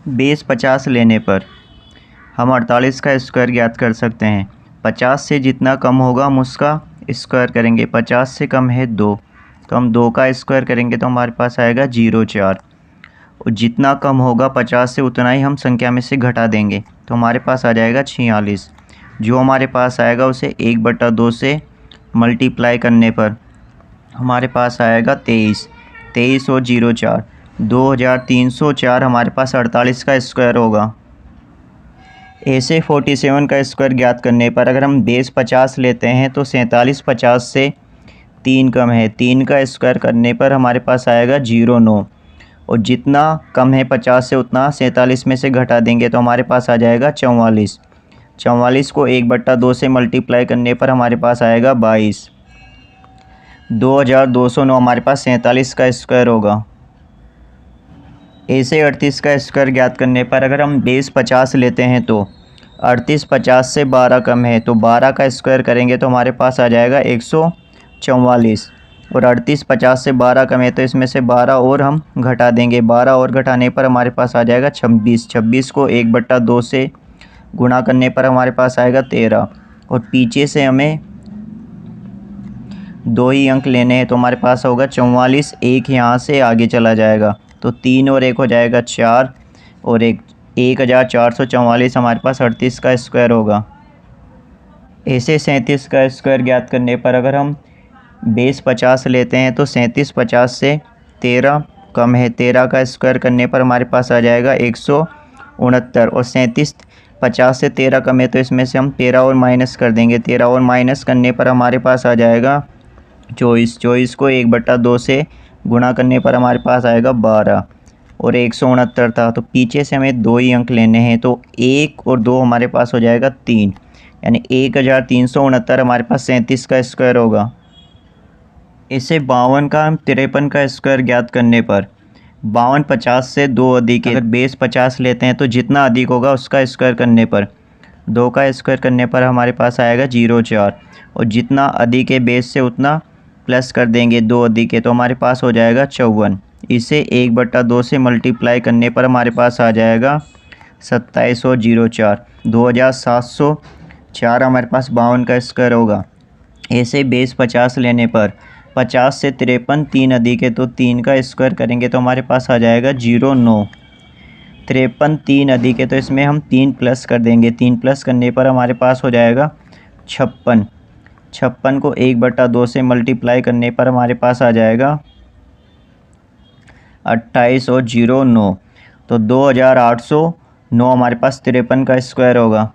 Base 50 लेने पर हम 48 का स्क्वायर ज्ञात कर सकते हैं। 50 से जितना कम होगा हम उसका स्क्वायर करेंगे। 50 से कम है 2, तो हम 2 का स्क्वायर करेंगे तो हमारे पास आएगा 0,4। और जितना कम होगा 50 से उतना ही हम संख्या में से घटा देंगे, तो हमारे पास आ जाएगा 46। जो हमारे पास आएगा उसे 1/2 से मल्टीप्लाई करने पर हमारे पास आएगा 23। 23 और 0,4 2304 हमारे पास 48 का स्क्वायर होगा। ऐसे 47 का स्क्वायर ज्ञात करने पर अगर हम बेस 50 लेते हैं तो 47 50 से 3 कम है। 3 का स्क्वायर करने पर हमारे पास आएगा 0,9। और जितना कम है 50 से उतना 47 में से घटा देंगे तो हमारे पास आ जाएगा 44। 44 को 1/2 से मल्टीप्लाई करने पर हमारे पास आएगा 22। 2209 हमारे पास 47 का स्क्वायर होगा। ऐसे 38 का स्क्वायर ज्ञात करने पर अगर हम बेस 50 लेते हैं तो 38 50 से 12 कम है, तो 12 का स्क्वायर करेंगे तो हमारे पास आ जाएगा 144। और 38 50 से 12 कम है तो इसमें से 12 और हम घटा देंगे। 12 और घटाने पर हमारे पास आ जाएगा 26। 26 को 1/2 से गुणा करने पर हमारे पास आएगा 13। और पीछे से हमें 2 ही अंक लेने हैं, तो हमारे पास होगा 44। एक यहाँ से आगे चला जाएगा तो 3 और 1 हो जाएगा 4 और 1444 हमारे पास 38 का स्क्वायर होगा। ऐसे 37 का स्क्वायर ज्ञात करने पर अगर हम बेस 50 लेते हैं तो 37 50 से 13 कम है। 13 का स्क्वायर करने पर हमारे पास आ जाएगा 169। और 37 50 से 13 कम है तो इसमें से हम 13 और माइनस कर देंगे। 13 और माइनस करने पर हमारे पास आ जाएगा 24। 24 को 1/2 से गुणा करने पर हमारे पास आएगा 12। और 169 था, तो पीछे से हमें 2 ही अंक लेने हैं, तो 1 और 2 हमारे पास हो जाएगा 3, यानी 1369 हमारे पास 37 का स्क्वायर होगा। इसे 52 का हम 53 का स्क्वायर ज्ञात करने पर 52 50 से 2 अधिक है। अगर बेस 50 लेते हैं तो जितना अधिक होगा उसका स्क्वायर करने पर 2 का स्क्वायर करने पर हमारे पास आएगा 0,4। और जितना अधिक है बेस से उतना प्लस कर देंगे, 2 अधिक है तो हमारे पास हो जाएगा 54। इसे 1/2 से मल्टीप्लाई करने पर हमारे पास आ जाएगा 27 और 0,4 2704 हमारे पास 52 का स्क्वायर होगा। ऐसे बेस 50 लेने पर 50 से 53 3 अधिक है तो 3 का स्क्वायर करेंगे तो हमारे पास आ जाएगा 0,9। 53 3 अधिक है तो इसमें हम 3 प्लस कर देंगे। 3 प्लस करने पर हमारे पास हो जाएगा 56। 56 को 1/2 से मल्टीप्लाई करने पर हमारे पास आ जाएगा 28 और 0,9, तो 2809 हमारे पास 53 का स्क्वायर होगा।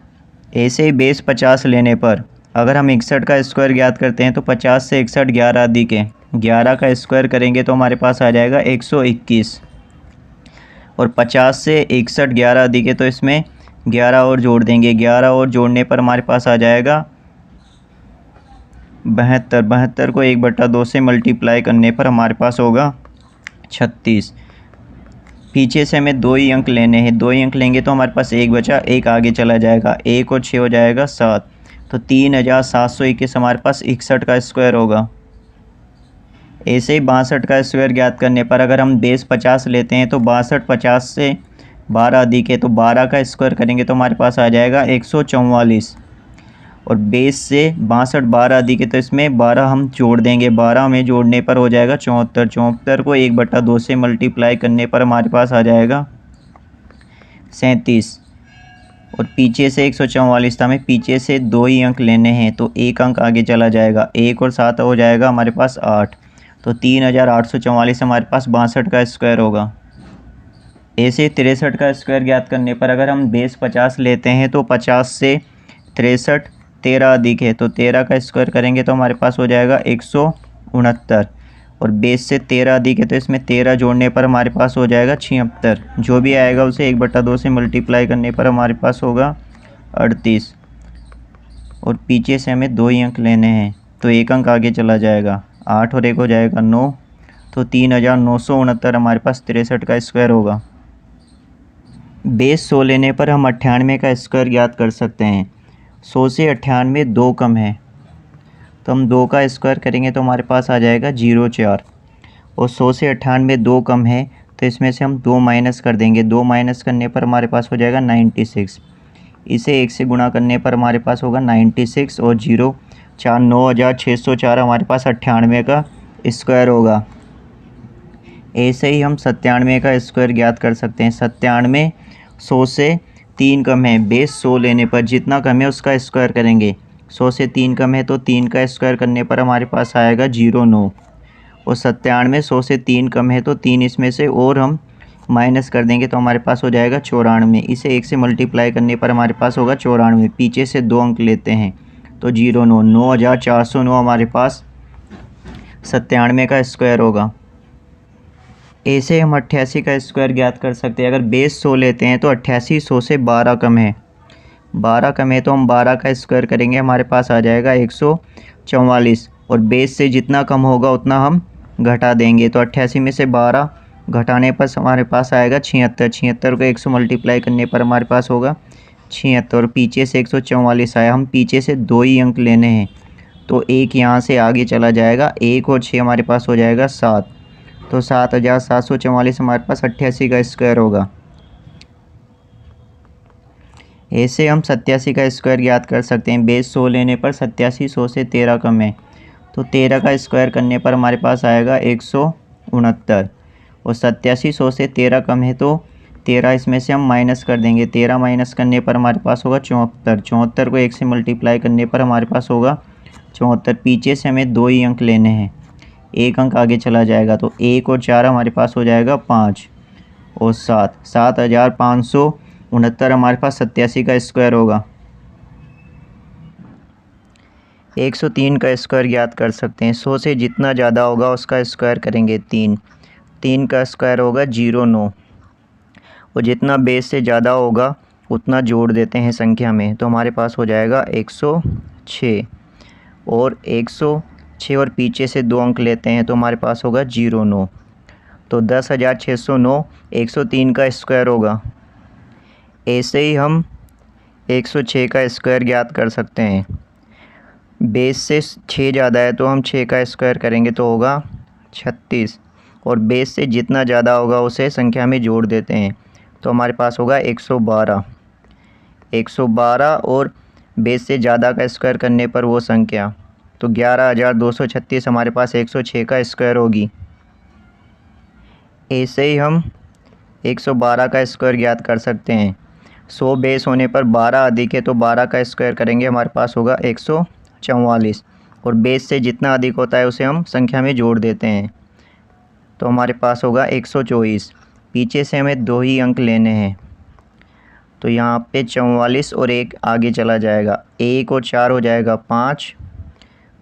ऐसे ही बेस 50 लेने पर अगर हम 61 का स्क्वायर ज्ञात करते हैं तो 50 से 61 11 अधिक है। 11 का स्क्वायर करेंगे तो हमारे पास आ जाएगा 121। और 50 से 61 11 अधिक है तो इसमें 11 और जोड़ देंगे। 11 और जोड़ने पर हमारे पास आ जाएगा 72। 72 को 1/2 से मल्टीप्लाई करने पर हमारे पास होगा 36। पीछे से हमें 2 ही अंक लेने हैं। 2 ही अंक लेंगे तो हमारे पास 1 बचा, 1 आगे चला जाएगा। 1 और 6 हो जाएगा 7, तो 3721 हमारे पास 61 का स्क्वायर होगा। ऐसे ही 62 का स्क्वायर ज्ञात करने पर अगर हम बेस 50 लेते हैं तो 62 50 से 12 अधिक है तो 12 का स्क्वायर करेंगे तो हमारे पास आ जाएगा 144। और बेस से 62 12 अधिक है तो इसमें 12 हम जोड़ देंगे। 12 में जोड़ने पर हो जाएगा 74। 74 को 1/2 से मल्टीप्लाई करने पर हमारे पास आ जाएगा 37। और पीछे से 144 था, हमें पीछे से 2 ही अंक लेने हैं तो 1 अंक आगे चला जाएगा। 1 और 7 हो जाएगा हमारे पास 8, तो 3844 हमारे पास 62 का स्क्वायर होगा। ऐसे 63 का स्क्वायर ज्ञात करने पर अगर हम बेस 50 लेते हैं तो 50 से 63 13 अधिक है तो 13 का स्क्वायर करेंगे तो हमारे पास हो जाएगा 169। और बेस से 13 अधिक है तो इसमें 13 जोड़ने पर हमारे पास हो जाएगा 76। जो भी आएगा उसे 1/2 से मल्टीप्लाई करने पर हमारे पास होगा 38। और पीछे से हमें 2 ही अंक लेने हैं तो 1 अंक आगे चला जाएगा। 8 और 1 हो जाएगा 9, तो 3969 हमारे पास 63 का स्क्वायर होगा। बेस 100 लेने पर हम 98 का स्क्वायर ज्ञात कर सकते हैं। 100 से 98 2 कम है तो हम 2 का स्क्वायर करेंगे तो हमारे पास आ जाएगा 0,4। और 100 से 98 2 कम है तो इसमें से हम 2 माइनस कर देंगे। 2 माइनस करने पर हमारे पास हो जाएगा 96। इसे 1 से गुणा करने पर हमारे पास होगा 96 और 0 4 9604 हमारे पास 98 का स्क्वायर होगा। ऐसे ही हम 97 का स्क्वायर ज्ञात कर सकते हैं। 97 100 से 3 कम है, बेस 100 लेने पर जितना कम है उसका स्क्वायर करेंगे। 100 से 3 कम है तो 3 का स्क्वायर करने पर हमारे पास आएगा 09। और 97 100 से 3 कम है तो 3 इसमें से और हम माइनस कर देंगे तो हमारे पास हो जाएगा 94। इसे 1 से मल्टीप्लाई करने पर हमारे पास होगा 94। पीछे से 2 अंक लेते हैं तो 09 9409 हमारे पास 97 का स्क्वायर होगा। ऐसे हम 88 का स्क्वायर ज्ञात कर सकते हैं। अगर बेस 100 लेते हैं तो 88 100 से 12 कम है। 12 कम है तो हम 12 का स्क्वायर करेंगे, हमारे पास आ जाएगा 144। और बेस से जितना कम होगा उतना हम घटा देंगे। तो 88 में से 12 घटाने पर हमारे पास आएगा 76। 76 को 1 से मल्टीप्लाई करने पर हमारे पास होगा 76। पीछे से 144 आया, हम पीछे से 2 ही अंक लेने हैं तो 1 यहाँ से आगे चला जाएगा। 1 और 6 हमारे पास हो जाएगा 7। तो 7744 हमारे पास 88 का स्क्वायर होगा। ऐसे हम 87 का स्क्वायर ज्ञात कर सकते हैं। बेस 100 लेने पर 87 100 से 13 कम है तो 13 का स्क्वायर करने पर हमारे पास आएगा 169। और 87 100 से 13 कम है तो 13 इसमें से हम माइनस कर देंगे। 13 माइनस करने पर हमारे पास होगा 74। 74 को 1 से मल्टीप्लाई करने पर हमारे पास होगा 74। पीछे से हमें 2 ही अंक लेने हैं, 1 अंक आगे चला जाएगा तो 1 और 4 हमारे पास हो जाएगा 5 और 7। 7569 हमारे पास 87 का स्क्वायर होगा। 103 का स्क्वायर ज्ञात कर सकते हैं। 100 से जितना ज़्यादा होगा उसका स्क्वायर करेंगे। 3 का स्क्वायर होगा 09। और जितना बेस से ज़्यादा होगा उतना जोड़ देते हैं संख्या में तो हमारे पास हो जाएगा 106। और 106 और पीछे से 2 अंक लेते हैं तो हमारे पास होगा 09। तो 10,609 103 का स्क्वायर होगा। ऐसे ही हम 106 का स्क्वायर ज्ञात कर सकते हैं। बेस से 6 ज़्यादा है तो हम 6 का स्क्वायर करेंगे तो होगा 36। और बेस से जितना ज़्यादा होगा उसे संख्या में जोड़ देते हैं तो हमारे पास होगा 112। 112 और बेस से ज़्यादा का स्क्वायर करने पर वो संख्या तो 11,236 हमारे पास 106 का स्क्वायर होगी। ऐसे ही हम 112 का स्क्वायर ज्ञात कर सकते हैं। 100 बेस होने पर 12 अधिक है तो 12 का स्क्वायर करेंगे, हमारे पास होगा 144। और बेस से जितना अधिक होता है उसे हम संख्या में जोड़ देते हैं तो हमारे पास होगा 124। पीछे से हमें 2 ही अंक लेने हैं तो यहाँ पे 44 और 1 आगे चला जाएगा। 1 और 4 हो जाएगा 5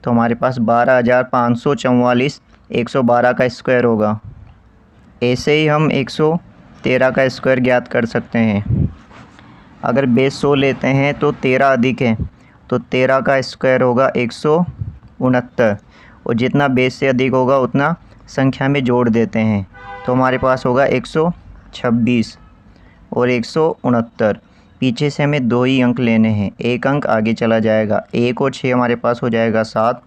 तो हमारे पास 12,544 112 का स्क्वायर होगा। ऐसे ही हम 113 का स्क्वायर ज्ञात कर सकते हैं। अगर बेस 100 लेते हैं तो 13 अधिक है तो 13 का स्क्वायर होगा 169। और जितना बेस से अधिक होगा उतना संख्या में जोड़ देते हैं तो हमारे पास होगा 126 और 169। पीछे से हमें 2 ही अंक लेने हैं, 1 अंक आगे चला जाएगा। 1 और 6 हमारे पास हो जाएगा 7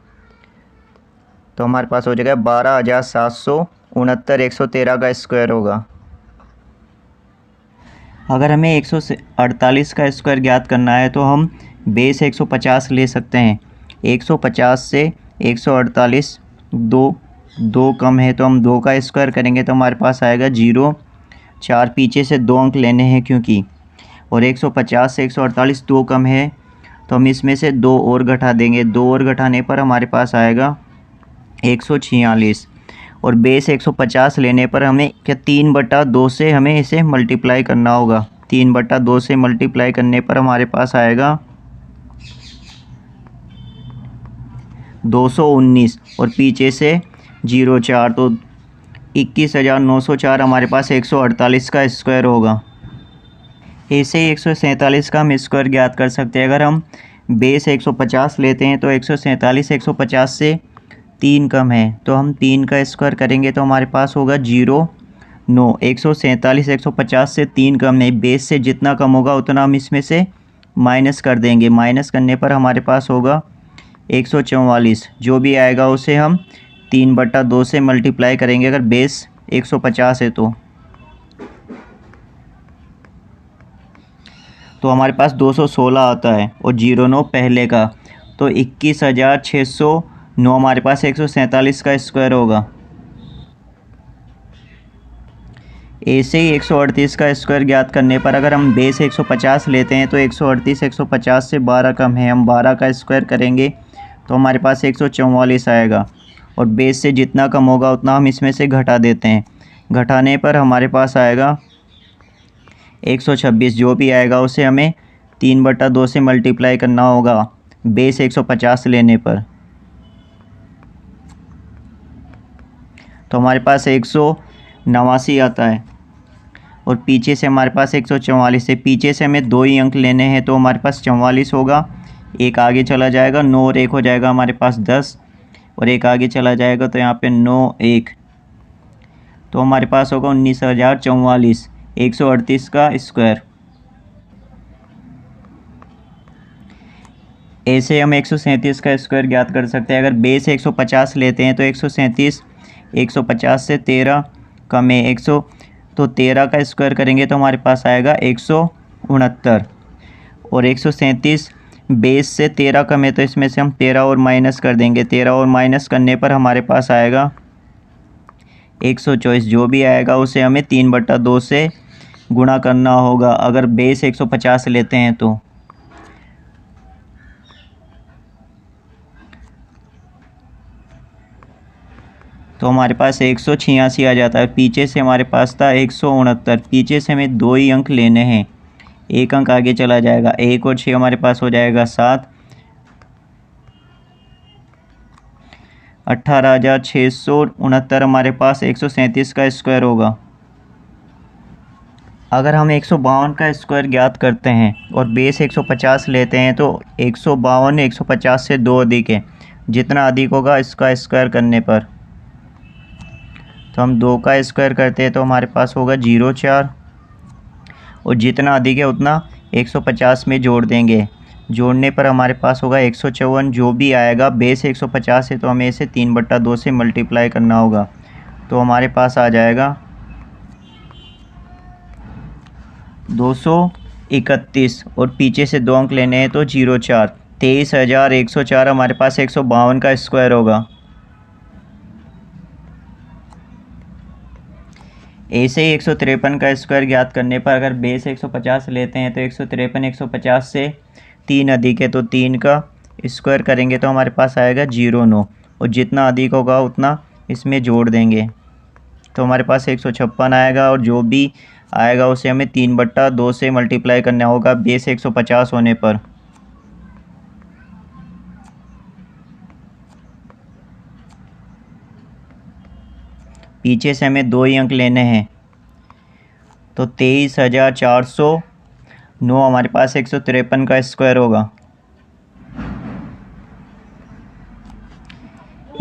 तो हमारे पास हो जाएगा 12,769 113 का स्क्वायर होगा। अगर हमें 148 का स्क्वायर ज्ञात करना है तो हम बेस 150 ले सकते हैं। 150 से 148 दो कम है तो हम 2 का स्क्वायर करेंगे तो हमारे पास आएगा 0 4। पीछे से 2 अंक लेने हैं क्योंकि, और 150 से 148 2 कम है तो हम इसमें से 2 और घटा देंगे। 2 और घटाने पर हमारे पास आएगा 146। और बेस 150 लेने पर हमें क्या 3/2 से हमें इसे मल्टीप्लाई करना होगा। 3/2 से मल्टीप्लाई करने पर हमारे पास आएगा 219 और पीछे से 0 4 तो 21,904 हमारे पास 148 का स्क्वायर होगा। ऐसे ही 147 का हम स्क्वायर ज्ञात कर सकते हैं। अगर हम बेस 150 लेते हैं तो 147 150 से 3 कम है तो हम 3 का स्क्वायर करेंगे तो हमारे पास होगा 0 9। 147 150 से 3 कम है, बेस से जितना कम होगा उतना हम इसमें से माइनस कर देंगे। माइनस करने पर हमारे पास होगा 144। जो भी आएगा उसे हम 3/2 से मल्टीप्लाई करेंगे अगर बेस 150 है तो। तो हमारे पास 216 आता है और 09 पहले का, तो 21,609 हमारे पास 147 का स्क्वायर होगा। ऐसे ही 138 का स्क्वायर ज्ञात करने पर अगर हम बेस 150 लेते हैं तो 138 150 से 12 कम है, हम 12 का स्क्वायर करेंगे तो हमारे पास 144 आएगा, और बेस से जितना कम होगा उतना हम इसमें से घटा देते हैं। घटाने पर हमारे पास आएगा 126। जो भी आएगा उसे हमें 3/2 से मल्टीप्लाई करना होगा बेस 150 लेने पर। तो हमारे पास 189 आता है, और पीछे से हमारे पास 144 है। पीछे से हमें 2 ही अंक लेने हैं, तो हमारे पास 44 होगा, एक आगे चला जाएगा 9 और 1 हो जाएगा हमारे पास 10, और एक आगे चला जाएगा तो यहाँ पे 9 1, तो हमारे पास होगा 19,044 138 का स्क्वायर। ऐसे हम 137 का स्क्वायर ज्ञात कर सकते हैं। अगर बेस 150 लेते हैं तो 137 150 से 13 कम है 100, तो 13 का स्क्वायर करेंगे तो हमारे पास आएगा 169, और 137 बेस से 13 कम है तो इसमें से हम 13 और माइनस कर देंगे। 13 और माइनस करने पर हमारे पास आएगा 124। जो भी आएगा उसे हमें 3/2 से गुणा करना होगा अगर बेस 150 लेते हैं तो। हमारे पास 186 आ जाता है। पीछे से हमारे पास था 169, पीछे से हमें 2 ही अंक लेने हैं, एक अंक आगे चला जाएगा, 1 और 6 हमारे पास हो जाएगा 7, 18,669 हमारे पास 137 का स्क्वायर होगा। अगर हम 152 का स्क्वायर ज्ञात करते हैं और बेस 150 लेते हैं तो 152 150 से 2 अधिक है, जितना अधिक होगा इसका स्क्वायर करने पर, तो हम 2 का स्क्वायर करते हैं तो हमारे पास होगा 0,4, और जितना अधिक है उतना 150 में जोड़ देंगे। जोड़ने पर हमारे पास होगा 154। जो भी आएगा बेस 150 है तो हमें इसे 3/2 से मल्टीप्लाई करना होगा, तो हमारे पास आ जाएगा 231, और पीछे से 2 अंक लेने हैं तो 0,4, 23,104 हमारे पास 152 का स्क्वायर होगा। ऐसे ही 153 का स्क्वायर ज्ञात करने पर अगर बेस 150 लेते हैं तो 153 150 से 3 अधिक है तो 3 का स्क्वायर करेंगे तो हमारे पास आएगा 0,9, और जितना अधिक होगा उतना इसमें जोड़ देंगे तो हमारे पास 156 आएगा, और जो भी आएगा उसे हमें 3/2 से मल्टीप्लाई करना होगा बेस 150 होने पर। पीछे से हमें 2 ही अंक लेने हैं, तो 23,409 हमारे पास 153 का स्क्वायर होगा।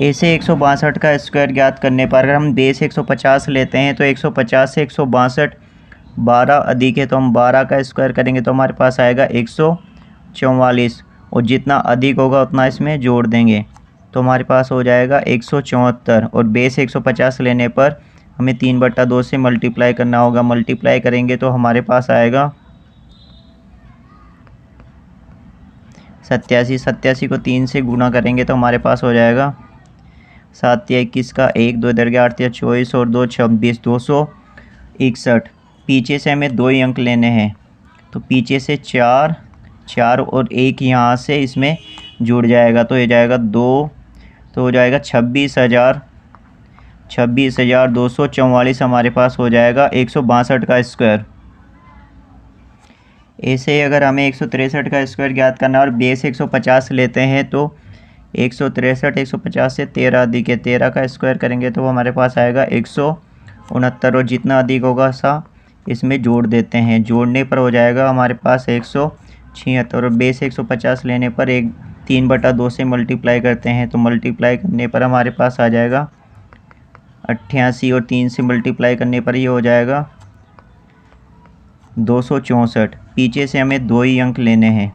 ऐसे 162 का स्क्वायर ज्ञात करने पर अगर हम बेस 150 लेते हैं तो 150 से 162 12 अधिक है तो हम 12 का स्क्वायर करेंगे तो हमारे पास आएगा 144, और जितना अधिक होगा उतना इसमें जोड़ देंगे तो हमारे पास हो जाएगा 174, और बेस 150 लेने पर हमें 3/2 से मल्टीप्लाई करना होगा। मल्टीप्लाई करेंगे तो हमारे पास आएगा 87। 87 को 3 से गुणा करेंगे तो हमारे पास हो जाएगा 7 या 21 का 1, 2 इधर गया 8 या 24 और 2 26, 261। पीछे से हमें 2 ही अंक लेने हैं, तो पीछे से 4 4 और 1 यहाँ से इसमें जुड़ जाएगा तो ये जाएगा 2, तो हो जाएगा 26,244 हमारे पास हो जाएगा 162 का स्क्वायर। ऐसे ही अगर हमें 163 का स्क्वायर ज्ञात करना है और बेस 150 लेते हैं तो 163 150 से 13 अधिक है, 13 का स्क्वायर करेंगे तो वो हमारे पास आएगा 169, और जितना अधिक होगा सा इसमें जोड़ देते हैं। जोड़ने पर हो जाएगा हमारे पास 176, और बेस 150 लेने पर 3/2 से मल्टीप्लाई करते हैं, तो मल्टीप्लाई करने पर हमारे पास आ जाएगा 88, और 3 से मल्टीप्लाई करने पर ये हो जाएगा 264। पीछे से हमें 2 ही अंक लेने हैं,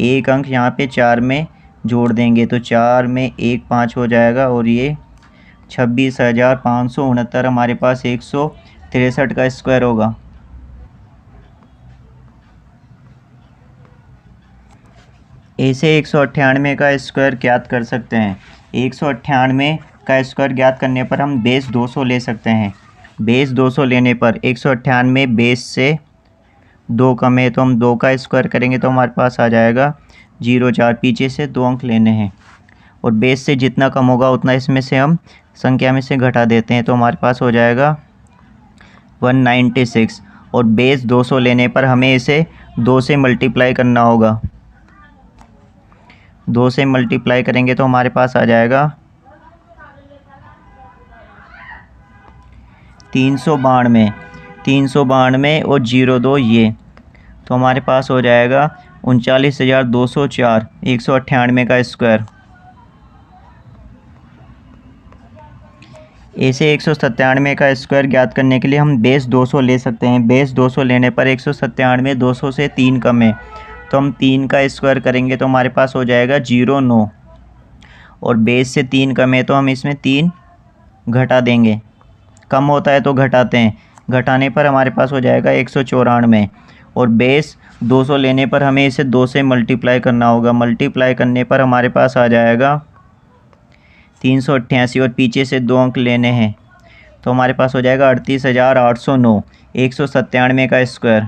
एक अंक यहाँ पे 4 में जोड़ देंगे तो 4 में 1 5 हो जाएगा, और ये 26,569 हमारे पास 163 का स्क्वायर होगा। ऐसे 198 का स्क्वायर ज्ञात कर सकते हैं। 198 का स्क्वायर ज्ञात करने पर हम बेस 200 ले सकते हैं। बेस 200 लेने पर 198 बेस से 2 कम है तो हम 2 का स्क्वायर करेंगे तो हमारे पास आ जाएगा 0,4। पीछे से 2 अंक लेने हैं और बेस से जितना कम होगा उतना इसमें से हम संख्या में से घटा देते हैं तो हमारे पास हो जाएगा 196। और बेस 200 लेने पर हमें इसे 2 से मल्टीप्लाई करना होगा। 2 से मल्टीप्लाई करेंगे तो हमारे पास आ जाएगा 392। 392 और 02 ये, तो हमारे पास हो जाएगा 39,204। 198 का स्क्वायर। ऐसे 197 का स्क्वायर ज्ञात करने के लिए हम बेस 200 ले सकते हैं। बेस 200 लेने पर 197 200 से 3 कम है तो हम 3 का स्क्वायर करेंगे तो हमारे पास हो जाएगा 0,9। और बेस से 3 कम है तो हम इसमें 3 घटा देंगे। कम होता है तो घटाते हैं, घटाने पर हमारे पास हो जाएगा 194। और बेस 200 लेने पर हमें इसे 2 से मल्टीप्लाई करना होगा। मल्टीप्लाई करने पर हमारे पास आ जाएगा 388 और पीछे से 2 अंक लेने हैं तो हमारे पास हो जाएगा 38,809। 197 का स्क्वायर।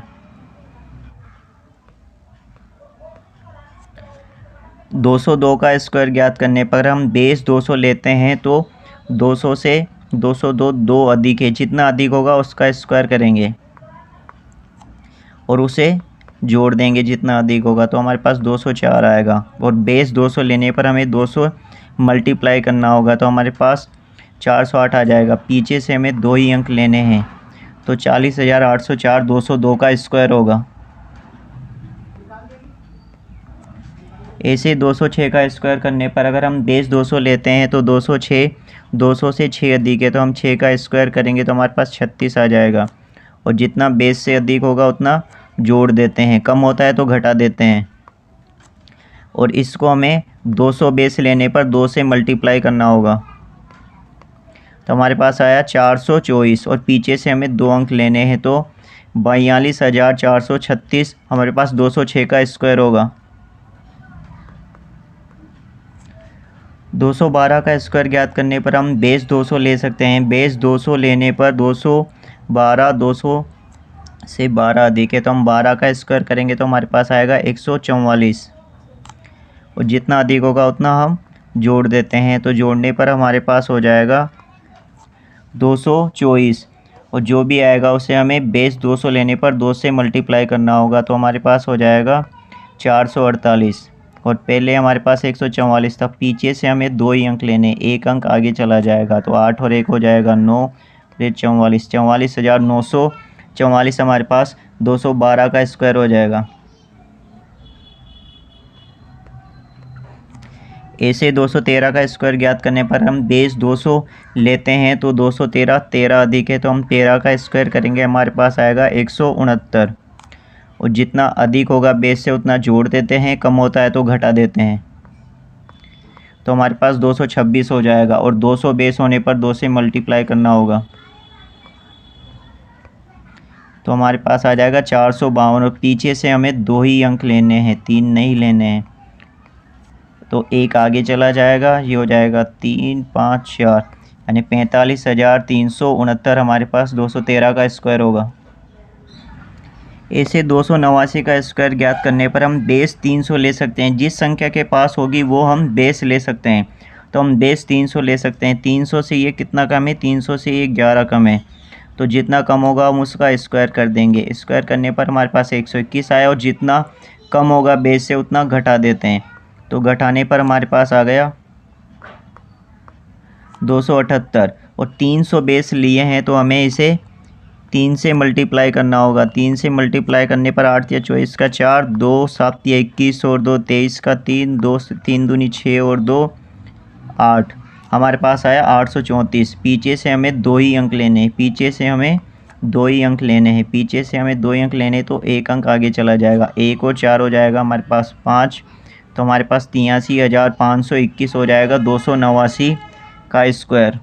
202 का स्क्वायर ज्ञात करने पर हम बेस 200 लेते हैं तो 200 से 202 2 अधिक है, जितना अधिक होगा उसका स्क्वायर करेंगे और उसे जोड़ देंगे जितना अधिक होगा तो हमारे पास 204 आएगा। और बेस 200 लेने पर हमें 200 मल्टीप्लाई करना होगा तो हमारे पास 408 आ जाएगा। पीछे से हमें 2 ही अंक लेने हैं तो 40,804 202 का स्क्वायर होगा। ऐसे 206 का स्क्वायर करने पर अगर हम बेस 200 लेते हैं तो 206, 200 से 6 अधिक है तो हम 6 का स्क्वायर करेंगे तो हमारे पास 36 आ जाएगा। और जितना बेस से अधिक होगा उतना जोड़ देते हैं, कम होता है तो घटा देते हैं। और इसको हमें 200 बेस लेने पर 2 से मल्टीप्लाई करना होगा तो हमारे पास आया 424। और पीछे से हमें 2 अंक लेने हैं तो 42,436 हमारे पास 206 का स्क्वायर होगा। 212 का स्क्वायर ज्ञात करने पर हम बेस 200 ले सकते हैं। बेस 200 लेने पर 212, 200 से 12 अधिक है तो हम 12 का स्क्वायर करेंगे तो हमारे पास आएगा 144। और जितना अधिक होगा उतना हम जोड़ देते हैं तो जोड़ने पर हमारे पास हो जाएगा 224। और जो भी आएगा उसे हमें बेस 200 लेने पर 2 से मल्टीप्लाई करना होगा तो हमारे पास हो जाएगा 448। और पहले हमारे पास 144 था, पीछे से हमें 2 ही अंक लेने, 1 अंक आगे चला जाएगा तो 8 और 1 हो जाएगा 9, फिर 44, 44,944 हमारे पास 212 का स्क्वायर हो जाएगा। ऐसे 213 का स्क्वायर ज्ञात करने पर हम बेस 200 लेते हैं तो 213, 13 अधिक है तो हम 13 का स्क्वायर करेंगे, हमारे पास आएगा 169। और जितना अधिक होगा बेस से उतना जोड़ देते हैं, कम होता है तो घटा देते हैं तो हमारे पास 226 हो जाएगा। और 200 बेस होने पर 2 से मल्टीप्लाई करना होगा तो हमारे पास आ जाएगा 452। और पीछे से हमें 2 ही अंक लेने हैं, 3 नहीं लेने हैं तो 1 आगे चला जाएगा, ये हो जाएगा 3, 5, 4 यानी 45,369 हमारे पास 213 का स्क्वायर होगा। ऐसे 289 का स्क्वायर ज्ञात करने पर हम बेस 300 ले सकते हैं। जिस संख्या के पास होगी वो हम बेस ले सकते हैं तो हम बेस 300 ले सकते हैं। 300 से ये कितना कम है, 300 से ये 11 कम है तो जितना कम होगा हम उसका स्क्वायर कर देंगे। स्क्वायर करने पर हमारे पास 121 आया। और जितना कम होगा बेस से उतना घटा देते हैं तो घटाने पर हमारे पास आ गया 278। और 300 बेस लिए हैं तो हमें इसे 3 से मल्टीप्लाई करना होगा। 3 से मल्टीप्लाई करने पर 8 या 24 का 4, 2 7 या 21 और 2 23 का 3, 2 3 दूनी 6 और 2 8 हमारे पास आया 834। पीछे से हमें 2 ही अंक लेने हैं, पीछे से हमें 2 ही अंक लेने हैं, पीछे से हमें 2 ही अंक लेने तो 1 अंक आगे चला जाएगा। 1 और 4 हो जाएगा हमारे पास 5 तो हमारे पास 83,521 हो जाएगा 289 का स्क्वायर।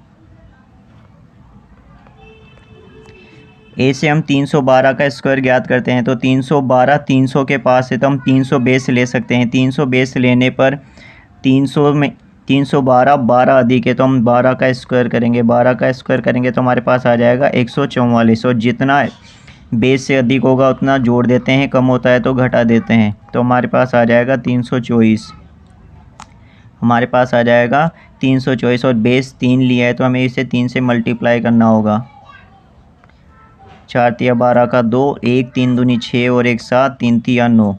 ए से हम 312 का स्क्वायर ज्ञात करते हैं, तो 312 300 के पास है तो हम 300 बेस ले सकते हैं। 300 बेस लेने पर 300 में 312 12 अधिक है तो हम 12 का स्क्वायर करेंगे। 12 का स्क्वायर करेंगे तो हमारे पास आ जाएगा 144, और जितना बेस से अधिक होगा उतना जोड़ देते हैं, कम होता है तो घटा देते हैं। तो हमारे पास आ जाएगा 324, हमारे पास आ जाएगा 324, और बेस 3 लिया है तो हमें इसे 3 से मल्टीप्लाई करना होगा। 4 तिया 12 का 2, 1 3 दूनी 6 और 1 7, 3 तिया 9।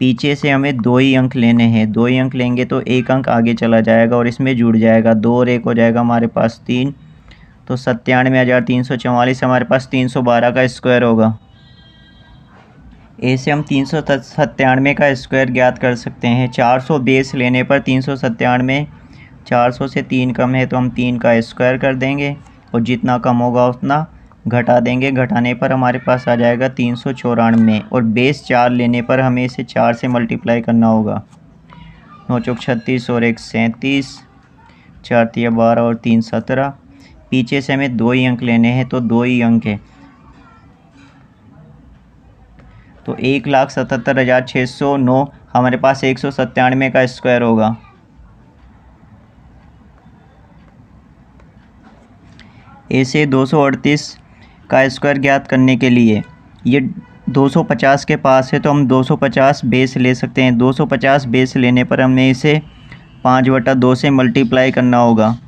पीछे से हमें 2 ही अंक लेने हैं, 2 ही अंक लेंगे तो एक अंक आगे चला जाएगा और इसमें जुड़ जाएगा। 2 और 1 हो जाएगा हमारे पास 3, तो 97,344 हमारे पास 312 का स्क्वायर होगा। ए से हम 397 का स्क्वायर ज्ञात कर सकते हैं। 400 बेस लेने पर 397 400 से 3 कम है तो हम 3 का स्क्वायर कर देंगे, और जितना कम होगा उतना घटा देंगे। घटाने पर हमारे पास आ जाएगा 394, और बेस 4 लेने पर हमें इसे 4 से मल्टीप्लाई करना होगा। 9 चौक 36 और 1 37, 4 तिया 12 और 3 17। पीछे से हमें 2 ही अंक लेने हैं तो 2 ही अंक है, तो 1,77,609 हमारे पास 197 का स्क्वायर होगा। ए से 238 का स्क्वायर ज्ञात करने के लिए ये 250 के पास है तो हम 250 बेस ले सकते हैं। 250 बेस लेने पर हमें इसे 5/2 से मल्टीप्लाई करना होगा।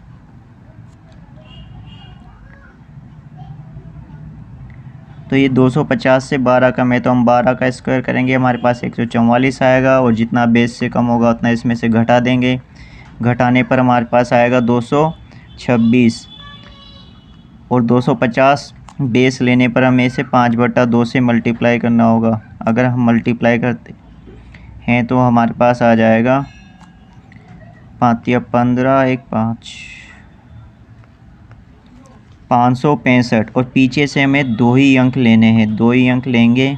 तो ये 250 से 12 कम है तो हम 12 का स्क्वायर करेंगे, हमारे पास 144 आएगा, और जितना बेस से कम होगा उतना इसमें से घटा देंगे। घटाने पर हमारे पास आएगा 226, और 250 बेस लेने पर हमें इसे 5/2 से मल्टीप्लाई करना होगा। अगर हम मल्टीप्लाई करते हैं तो हमारे पास आ जाएगा 5 या 15 1 5 565, और पीछे से हमें 2 ही अंक लेने हैं। 2 ही अंक लेंगे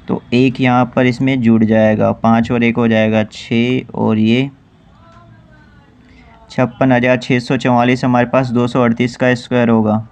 तो एक यहाँ पर इसमें जुड़ जाएगा, 5 और 1 हो जाएगा 6, और ये 56,644 हमारे पास 238 का स्क्वायर होगा।